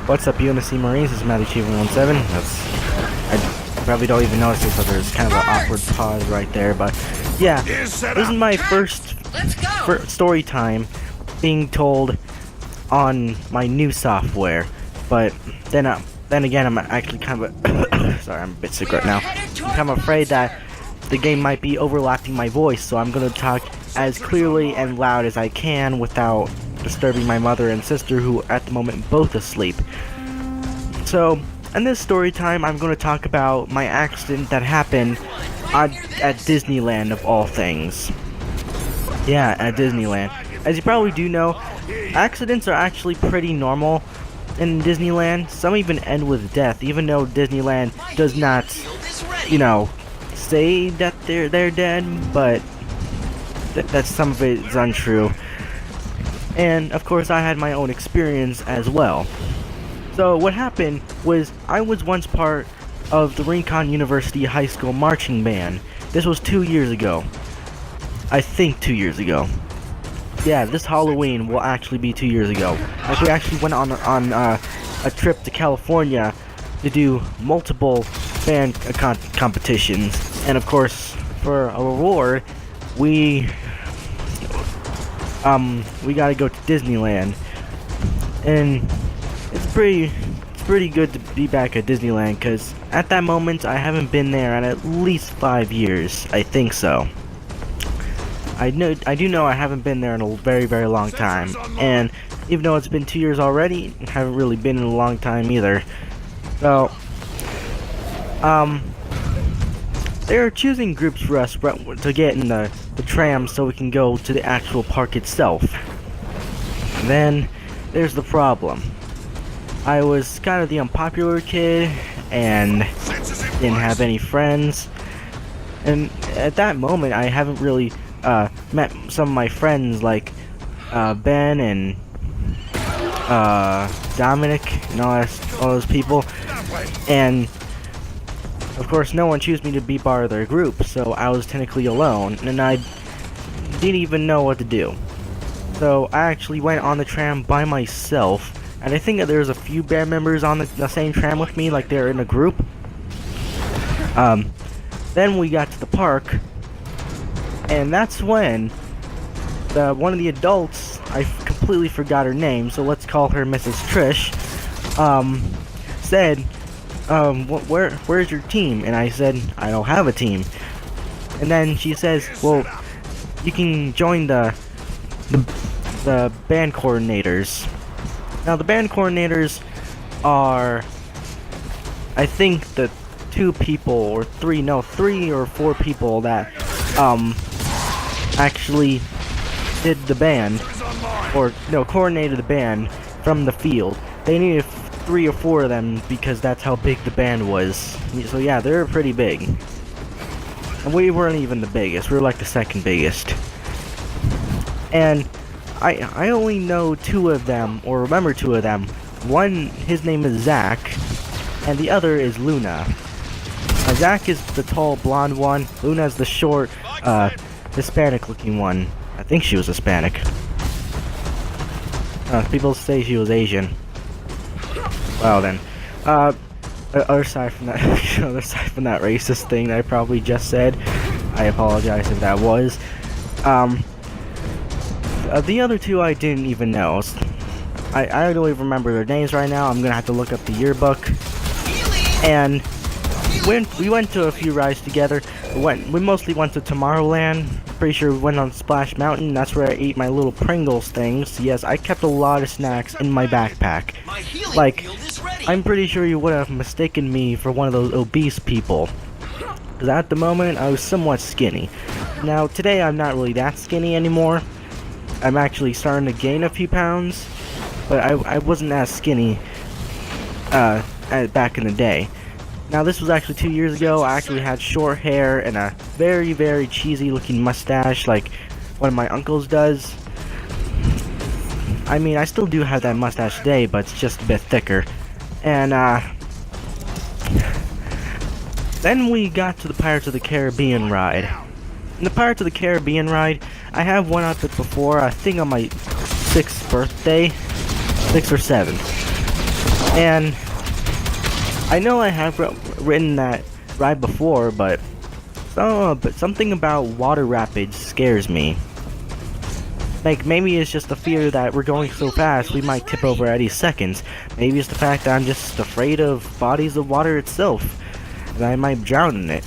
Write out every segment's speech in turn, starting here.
What's up, UMSC Marines? This is Matthew Chief 17. I probably don't even notice it, but there's kind of an awkward pause right there. But yeah, this is my first story time being told on my new software. But then again, I'm actually kind of sorry, I'm a bit sick right now. I'm kind of afraid that the game might be overlapping my voice, so I'm gonna talk as clearly and loud as I can without disturbing my mother and sister, who are at the moment both asleep. So, in this story time, I'm going to talk about my accident that happened at Disneyland, of all things. Yeah, at Disneyland. As you probably do know, accidents are actually pretty normal in Disneyland. Some even end with death, even though Disneyland does not, you know, say that they're dead, but that some of it is untrue. And of course I had my own experience as well. So what happened was, I was once part of the Rincon University High School marching band. This was 2 years ago. I think 2 years ago. Yeah, this Halloween will actually be 2 years ago. Like, we actually went on a trip to California to do multiple band competitions. And of course, for a reward, we gotta go to Disneyland, and it's pretty good to be back at Disneyland, because at that moment I haven't been there in at least 5 years. I think so. I do know I haven't been there in a very, very long time, and even though it's been 2 years already, I haven't really been in a long time either. So they're choosing groups for us to get in the tram so we can go to the actual park itself. And then there's the problem. I was kind of the unpopular kid and didn't have any friends. And at that moment, I haven't really met some of my friends, like Ben and Dominic and all those people. And of course, no one chose me to be part of their group, so I was technically alone, and I didn't even know what to do. So I actually went on the tram by myself, and I think that there's a few band members on the same tram with me, like they're in a group. Then we got to the park, and that's when one of the adults, I completely forgot her name, so let's call her Mrs. Trish, said, where's your team? And I said, I don't have a team. And then she says, well, you can join the band coordinators. Now, the band coordinators are, I think, the 2 people or 3 or 4 people that actually did the band, or no, coordinated the band from the field. They needed 3 or 4 of them because that's how big the band was. So yeah, they're pretty big. And we weren't even the biggest. We were like the second biggest. And I only know 2 of them, or remember 2 of them. One, his name is Zach, and the other is Luna. Zach is the tall blonde one. Luna's the short, Hispanic-looking one. I think she was Hispanic. People say she was Asian. Well then, aside from that, aside from that racist thing that I probably just said, I apologize if that was. The other 2 I didn't even know. I don't even remember their names right now. I'm gonna have to look up the yearbook. And we went to a few rides together. We mostly went to Tomorrowland. Pretty sure we went on Splash Mountain. That's where I ate my little Pringles things. Yes, I kept a lot of snacks in my backpack. Like, I'm pretty sure you would have mistaken me for one of those obese people. Because at the moment, I was somewhat skinny. Now, today I'm not really that skinny anymore. I'm actually starting to gain a few pounds. But I wasn't as skinny back in the day. Now, this was actually 2 years ago. I actually had short hair and a very, very cheesy looking mustache like one of my uncles does. I mean, I still do have that mustache today, but it's just a bit thicker. And then we got to the Pirates of the Caribbean ride. In the Pirates of the Caribbean ride, I have went out there before, I think on my 6th birthday, 6th or 7th. And I know I have written that ride before, but something about water rapids scares me. Like, maybe it's just the fear that we're going so fast we might tip over any seconds. Maybe it's the fact that I'm just afraid of bodies of water itself, and I might drown in it.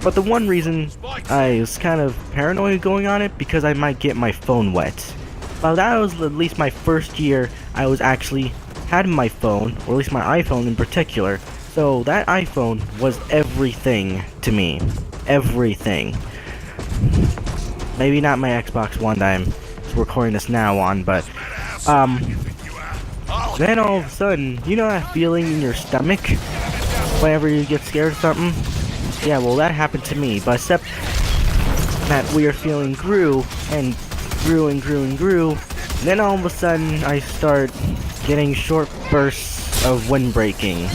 But the one reason I was kind of paranoid going on it, because I might get my phone wet. Well, that was at least my first year I was actually had my phone, or at least my iPhone in particular. So that iPhone was everything to me. Everything. Maybe not my Xbox One that I'm recording this now on, but then all of a sudden, you know that feeling in your stomach whenever you get scared of something? Yeah, well, that happened to me, but except that weird feeling grew and grew and grew and grew. Then all of a sudden I start getting short bursts of windbreaking.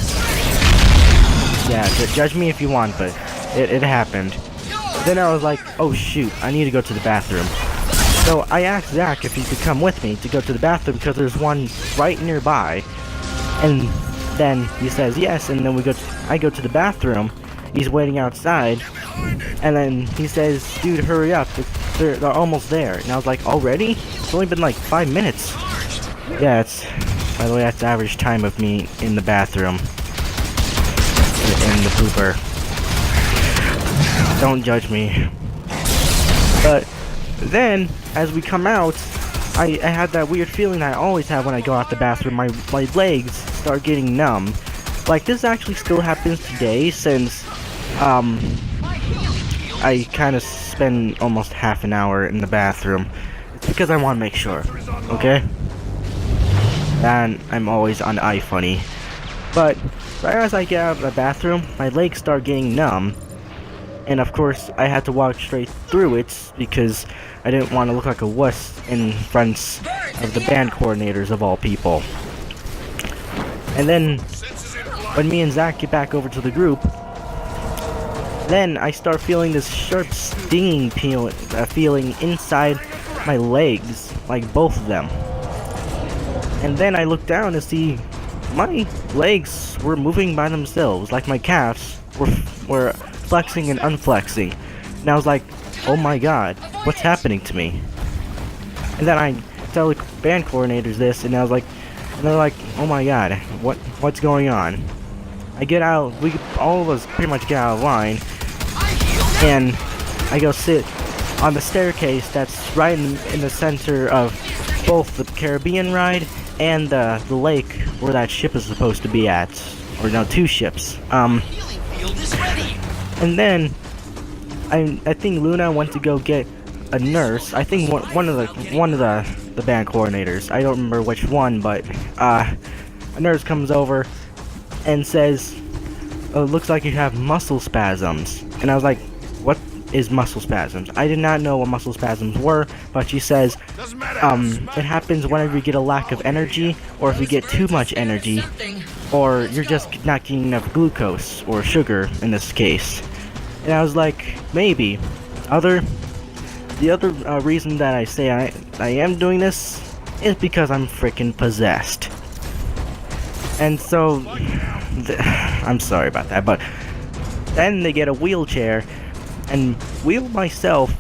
Yeah, judge me if you want, but it happened. Then I was like, oh shoot, I need to go to the bathroom. So I asked Zach if he could come with me to go to the bathroom because there's one right nearby. And then he says yes, and then I go to the bathroom. He's waiting outside, and then he says, dude, hurry up, they're almost there. And I was like, already? It's only been like 5 minutes. Yeah, by the way, that's the average time of me in the bathroom. In the pooper. Don't judge me. But then, as we come out, I had that weird feeling that I always have when I go out the bathroom. My legs start getting numb. Like, this actually still happens today, since I kind of spend almost half an hour in the bathroom. It's because I want to make sure, okay? And I'm always on iFunny. But right as I get out of the bathroom, my legs start getting numb. And of course, I had to walk straight through it because I didn't want to look like a wuss in front of the band coordinators of all people. And then, when me and Zach get back over to the group, then I start feeling this sharp stinging feeling inside my legs, like both of them. And then I look down to see my legs were moving by themselves, like my calves were flexing and unflexing. And I was like, oh my god, what's happening to me? And then I tell the band coordinators this, and I was like, and they're like, oh my god, what's going on? I get out, all of us pretty much get out of line, and I go sit on the staircase that's right in the center of both the Caribbean ride and the lake where that ship is supposed to be at. Or no, two ships. And then I think Luna went to go get a nurse. I think one of the band coordinators. I don't remember which one, but a nurse comes over and says, "Oh, it looks like you have muscle spasms." And I was like, "What is muscle spasms?" I did not know what muscle spasms were, but she says, it happens whenever you get a lack of energy, or if you get too much energy, or you're just not getting enough glucose, or sugar in this case. And I was like, maybe. The other reason that I say I am doing this is because I'm freaking possessed. And so, I'm sorry about that, but then they get a wheelchair and wheel myself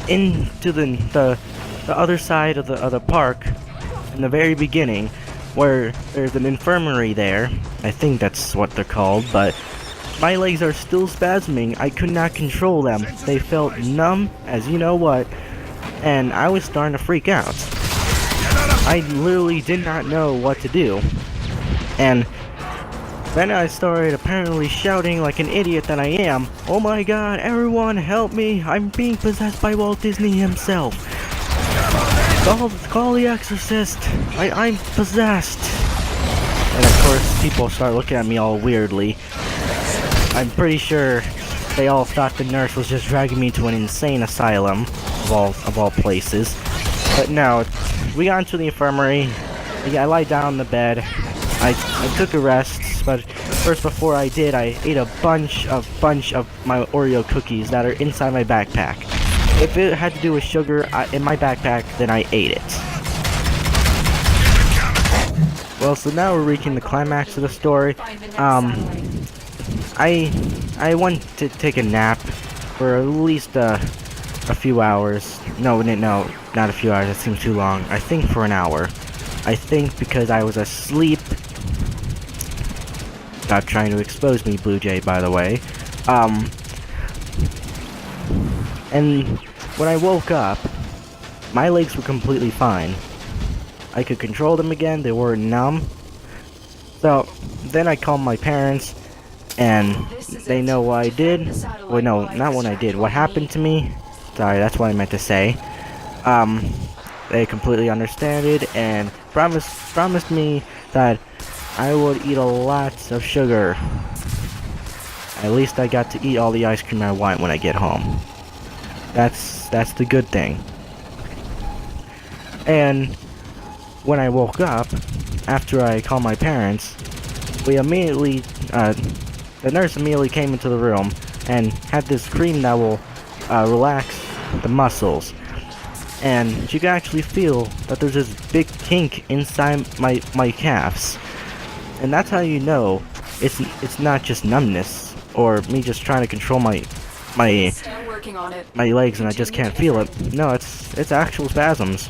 into the other side of the park in the very beginning, where there's an infirmary there. I think that's what they're called, but my legs are still spasming. I could not control them. They felt numb as you know what, and I was starting to freak out. I literally did not know what to do. And then I started apparently shouting like an idiot that I am, "Oh my god, everyone help me, I'm being possessed by Walt Disney himself. Call the exorcist, I'm possessed." And of course, people start looking at me all weirdly. I'm pretty sure they all thought the nurse was just dragging me to an insane asylum, of all places. But no, we got into the infirmary. I lied down on the bed. I took a rest, but first before I did, I ate a bunch of my Oreo cookies that are inside my backpack. If it had to do with sugar in my backpack, then I ate it. Well, so now we're reaching the climax of the story. I went to take a nap for at least a few hours. No, not a few hours. That seems too long. I think for an hour. I think because I was asleep. Not trying to expose me, Blue Jay, by the way. And when I woke up, my legs were completely fine. I could control them again. They weren't numb. So then I called my parents, and they know what I did. Well, no, not what I did. What happened to me? Sorry, that's what I meant to say. They completely understand it and promised me that I would eat a lot of sugar. At least I got to eat all the ice cream I want when I get home. That's the good thing. And when I woke up, after I called my parents, the nurse immediately came into the room and had this cream that will relax the muscles. And you can actually feel that there's this big kink inside my calves. And that's how you know it's not just numbness or me just trying to control my legs and I just can't feel it. No, it's actual spasms.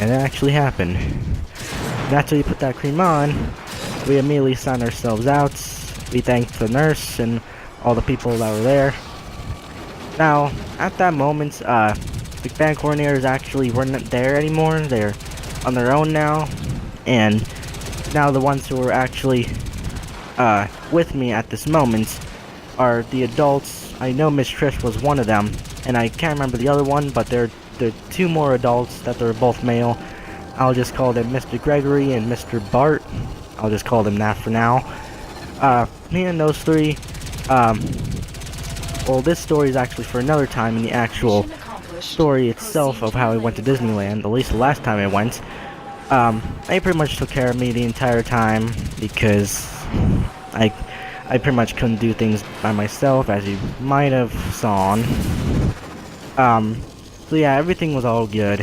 And it actually happened. And after you put that cream on, we immediately signed ourselves out. We thanked the nurse and all the people that were there. Now, at that moment, the band coordinators actually weren't there anymore. They're on their own now. And now the ones who are actually with me at this moment are the adults. I know Miss Trish was one of them, and I can't remember the other one, but there are two more adults that are both male. I'll just call them Mr. Gregory and Mr. Bart. I'll just call them that for now. Me and those three, well, this story is actually for another time in the actual story itself of how I went to Disneyland, at least the last time I went. They pretty much took care of me the entire time because I pretty much couldn't do things by myself, as you might have seen. So yeah, everything was all good.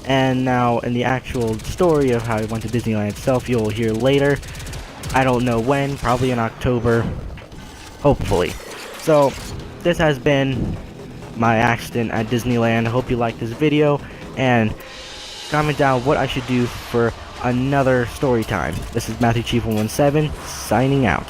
And now in the actual story of how I went to Disneyland itself, you'll hear later. I don't know when, probably in October, hopefully. So this has been my accident at Disneyland. I hope you liked this video, and comment down what I should do for another story time. This is Matthew Chief 117 signing out.